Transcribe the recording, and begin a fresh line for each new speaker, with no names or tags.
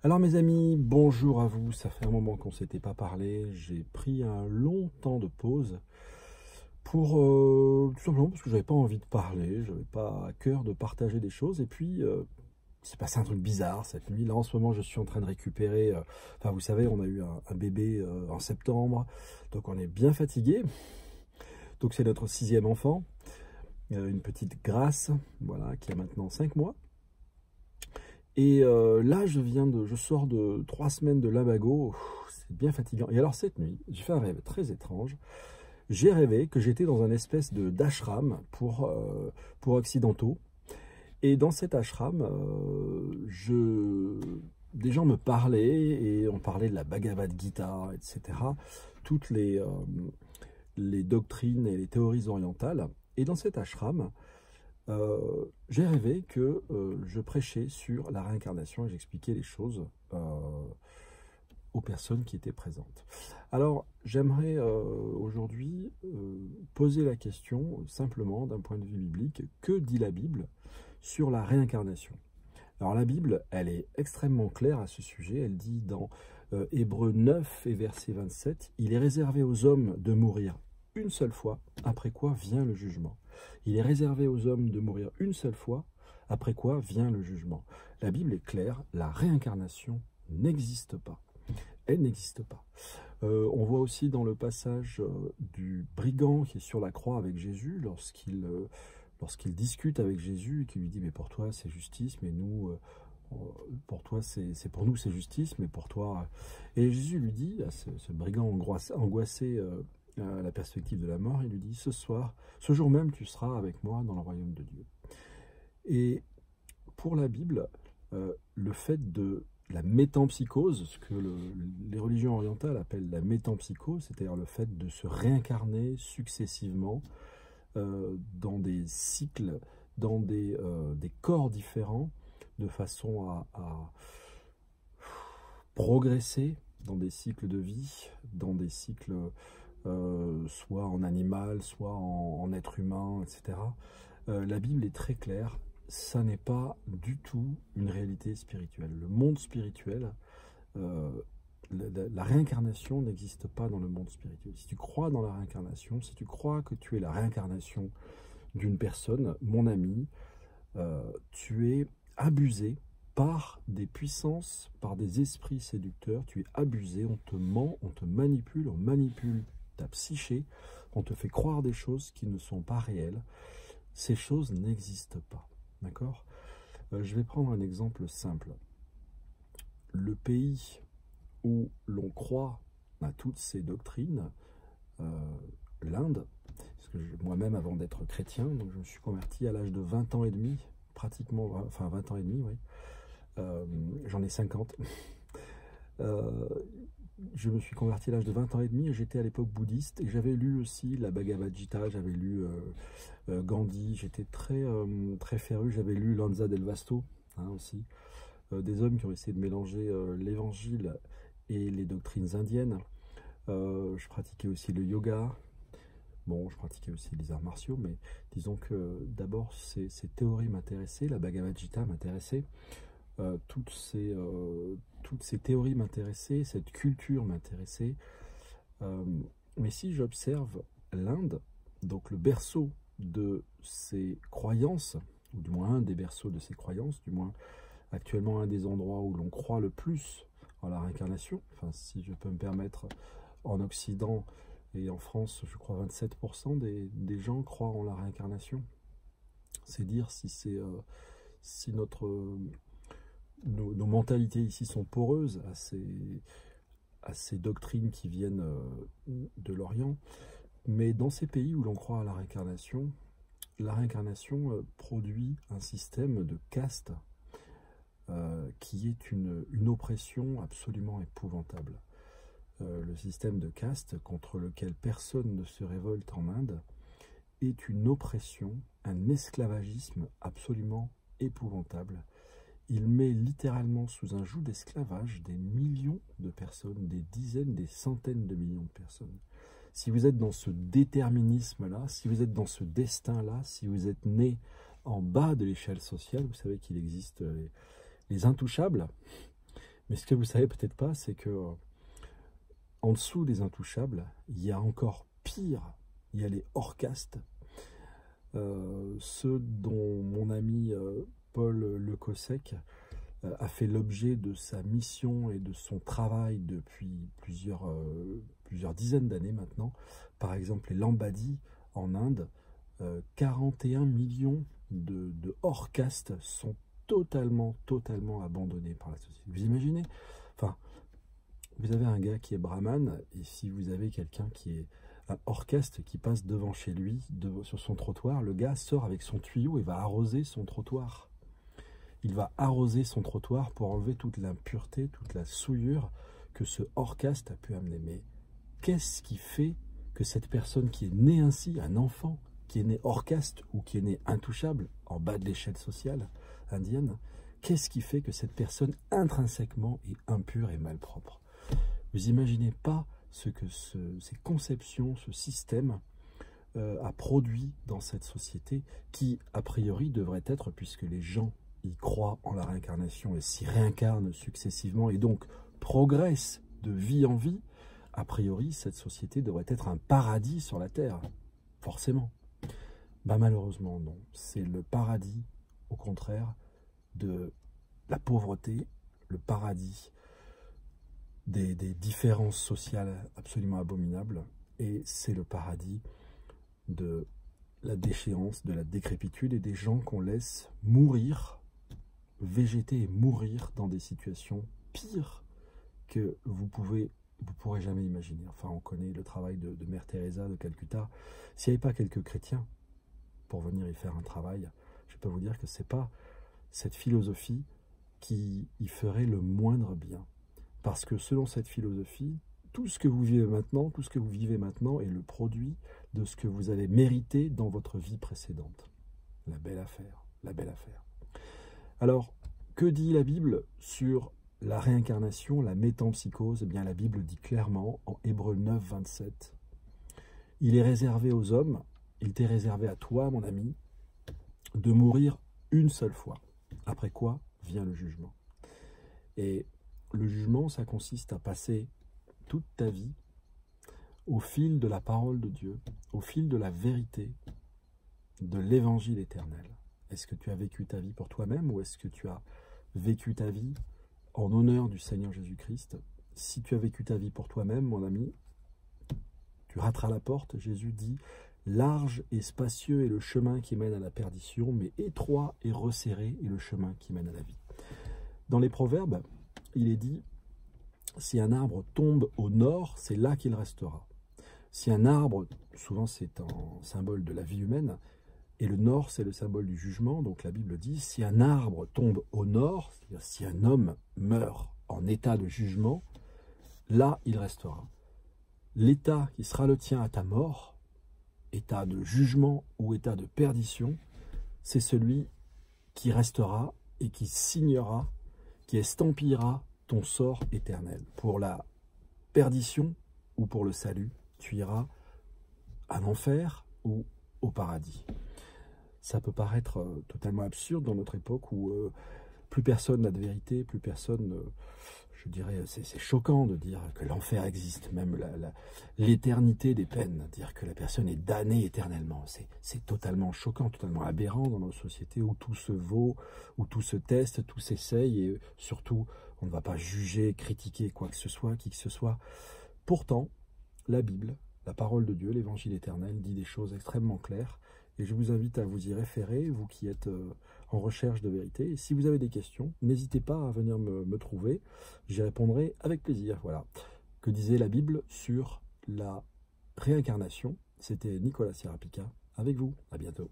Alors mes amis, bonjour à vous, ça fait un moment qu'on ne s'était pas parlé, j'ai pris un long temps de pause pour tout simplement parce que j'avais pas envie de parler, j'avais pas à cœur de partager des choses et puis c'est passé un truc bizarre cette nuit. Là en ce moment je suis en train de récupérer, enfin vous savez on a eu un bébé en septembre, donc on est bien fatigué, donc c'est notre 6e enfant, une petite Grace, voilà, qui a maintenant 5 mois. Et là, je sors de 3 semaines de lumbago, c'est bien fatigant. Et alors cette nuit, j'ai fait un rêve très étrange. J'ai rêvé que j'étais dans un espèce de d'ashram pour occidentaux. Et dans cet ashram, des gens me parlaient et on parlait de la Bhagavad Gita, etc. Toutes les doctrines et les théories orientales. Et dans cet ashram, j'ai rêvé que je prêchais sur la réincarnation et j'expliquais les choses aux personnes qui étaient présentes. Alors, j'aimerais aujourd'hui poser la question simplement d'un point de vue biblique. Que dit la Bible sur la réincarnation? Alors, la Bible, elle est extrêmement claire à ce sujet. Elle dit dans Hébreux 9 et verset 27, « Il est réservé aux hommes de mourir une seule fois, après quoi vient le jugement. » Il est réservé aux hommes de mourir une seule fois, après quoi vient le jugement. La Bible est claire, la réincarnation n'existe pas. Elle n'existe pas. On voit aussi dans le passage du brigand qui est sur la croix avec Jésus, lorsqu'il discute avec Jésus et qu'il lui dit « Mais pour toi c'est justice, mais nous, pour toi pour nous c'est justice, mais pour toi... » Et Jésus lui dit, à ce brigand angoissé à la perspective de la mort, il lui dit « ce jour même, tu seras avec moi dans le royaume de Dieu. » Et pour la Bible, le fait de la métempsychose, ce que les religions orientales appellent la métempsychose, c'est-à-dire le fait de se réincarner successivement dans des cycles, dans des corps différents, de façon à progresser dans des cycles de vie, dans des cycles soit en animal, soit en être humain, etc. La Bible est très claire, ça n'est pas du tout une réalité spirituelle. Le monde spirituel, la réincarnation n'existe pas dans le monde spirituel. Si tu crois dans la réincarnation, si tu crois que tu es la réincarnation d'une personne, mon ami, tu es abusé par des puissances, par des esprits séducteurs, tu es abusé, on te ment, on te manipule, on manipule ta psyché, on te fait croire des choses qui ne sont pas réelles. Ces choses n'existent pas, d'accord? Je vais prendre un exemple simple. Le pays où l'on croit à toutes ces doctrines, l'Inde, parce que moi-même, avant d'être chrétien, donc je me suis converti à l'âge de 20 ans et demi, pratiquement, enfin 20 ans et demi, oui. J'en ai 50. Je me suis converti à l'âge de 20 ans et demi et j'étais à l'époque bouddhiste et j'avais lu aussi la Bhagavad Gita, j'avais lu Gandhi, j'étais très féru, j'avais lu Lanza del Vasto aussi, des hommes qui ont essayé de mélanger l'évangile et les doctrines indiennes. Je pratiquais aussi le yoga, bon je pratiquais aussi les arts martiaux, mais disons que d'abord ces théories m'intéressaient, la Bhagavad Gita m'intéressait. Toutes ces théories m'intéressaient, cette culture m'intéressait. Mais si j'observe l'Inde, donc le berceau de ces croyances, ou du moins un des berceaux de ces croyances, du moins actuellement un des endroits où l'on croit le plus en la réincarnation, enfin si je peux me permettre, en Occident et en France, je crois 27% des gens croient en la réincarnation. C'est dire si nos mentalités ici sont poreuses à ces doctrines qui viennent de l'Orient. Mais dans ces pays où l'on croit à la réincarnation produit un système de caste qui est une oppression absolument épouvantable. Le système de caste contre lequel personne ne se révolte en Inde est une oppression, un esclavagisme absolument épouvantable. Il met littéralement sous un joug d'esclavage des millions de personnes, des dizaines, des centaines de millions de personnes. Si vous êtes dans ce déterminisme-là, si vous êtes dans ce destin-là, si vous êtes né en bas de l'échelle sociale, vous savez qu'il existe les intouchables, Mais ce que vous savez peut-être pas, c'est que en dessous des intouchables, il y a encore pire, il y a les hors-castes, ceux dont mon ami Paul Lecossec a fait l'objet de sa mission et de son travail depuis plusieurs dizaines d'années maintenant. Par exemple, les Lambadis en Inde, 41 millions de hors-castes sont totalement abandonnés par la société. Vous imaginez? Enfin, vous avez un gars qui est brahman, et si vous avez quelqu'un qui est un hors-caste qui passe devant chez lui, sur son trottoir, le gars sort avec son tuyau et va arroser son trottoir. Il va arroser son trottoir pour enlever toute l'impureté, toute la souillure que ce hors-caste a pu amener. Mais qu'est-ce qui fait que cette personne qui est née ainsi, un enfant, qui est né hors-caste ou qui est né intouchable, en bas de l'échelle sociale indienne, qu'est-ce qui fait que cette personne intrinsèquement est impure et malpropre? Vous imaginez pas ce que ces conceptions, ce système a produit dans cette société qui, a priori, devrait être, puisque les gens y croient en la réincarnation et s'y réincarnent successivement et donc progressent de vie en vie, a priori, cette société devrait être un paradis sur la Terre, forcément. Ben malheureusement, non. C'est le paradis, au contraire, de la pauvreté, le paradis des différences sociales absolument abominables, et c'est le paradis de la déchéance, de la décrépitude et des gens qu'on laisse mourir, végéter et mourir dans des situations pires que vous pourrez jamais imaginer. Enfin, on connaît le travail de Mère Teresa de Calcutta. S'il n'y avait pas quelques chrétiens pour venir y faire un travail, je peux vous dire que c'est pas cette philosophie qui y ferait le moindre bien. Parce que selon cette philosophie, tout ce que vous vivez maintenant est le produit de ce que vous avez mérité dans votre vie précédente. La belle affaire, la belle affaire. Alors, que dit la Bible sur la réincarnation, la métempsychose? Eh bien, la Bible dit clairement, en Hébreux 9, 27, « Il est réservé aux hommes, il t'est réservé à toi, mon ami, de mourir une seule fois. Après quoi vient le jugement. » Et le jugement, ça consiste à passer toute ta vie au fil de la parole de Dieu, au fil de la vérité, de l'évangile éternel. Est-ce que tu as vécu ta vie pour toi-même ou est-ce que tu as vécu ta vie en honneur du Seigneur Jésus-Christ? Si tu as vécu ta vie pour toi-même, mon ami, tu rateras la porte. Jésus dit « Large et spacieux est le chemin qui mène à la perdition, mais étroit et resserré est le chemin qui mène à la vie. » Dans les Proverbes, il est dit « Si un arbre tombe au nord, c'est là qu'il restera. » Si un arbre, souvent c'est un symbole de la vie humaine, et le nord c'est le symbole du jugement, donc la Bible dit « Si un arbre tombe au nord, c'est-à-dire si un homme meurt en état de jugement, là il restera. » L'état qui sera le tien à ta mort, état de jugement ou état de perdition, c'est celui qui restera et qui signera, qui estampillera ton sort éternel. Pour la perdition ou pour le salut, tu iras à l'enfer ou au paradis. Ça peut paraître totalement absurde dans notre époque où plus personne n'a de vérité, plus personne, je dirais, c'est choquant de dire que l'enfer existe, même l'éternité des peines, dire que la personne est damnée éternellement. C'est totalement choquant, totalement aberrant dans nos sociétés où tout se vaut, où tout se teste, tout s'essaye et surtout on ne va pas juger, critiquer quoi que ce soit, qui que ce soit. Pourtant, la Bible, la parole de Dieu, l'évangile éternel dit des choses extrêmement claires et je vous invite à vous y référer, vous qui êtes en recherche de vérité. Et si vous avez des questions, n'hésitez pas à venir me trouver, j'y répondrai avec plaisir. Voilà. Que disait la Bible sur la réincarnation? C'était Nicolas Sierra Pica avec vous. À bientôt.